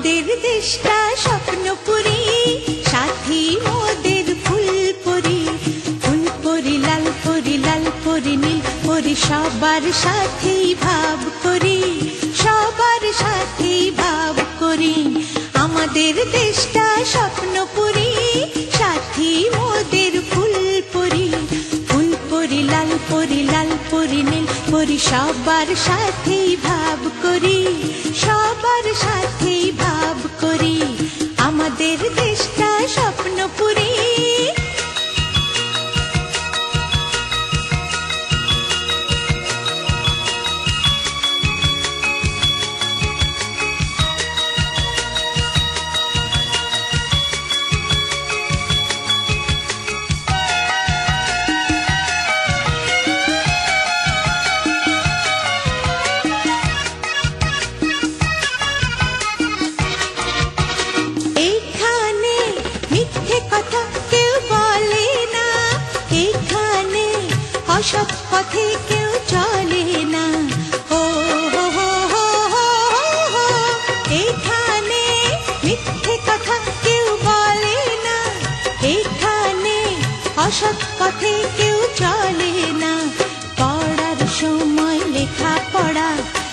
আমাদের দেশটা স্বপ্নপুরী, সাথী মোদের ফুলপুরি। ফুলপুরি লাল পরি, লাল পরি নীল পরি, সবার সাথেই ভাব করি, সবার সাথেই ভাব করি। আমাদের দেশটা স্বপ্নপুরী, সাথী মোদের ফুলপুরি। ফুলপুরি লাল পরি, লাল পরি নীল পরি, সবার সাথেই ভাব করি, সবার সাথেই ভাব করি। আমাদের দেশটা স্বপ্নপুরী। অসৎ পথে কেউ চলে না, ও হো হো হো হো হো। এখানে মিথ্যে কথা কেউ বলে না, এখানে অসৎ পথে কেউ চলে না। পড়ার সময় লেখা পড়া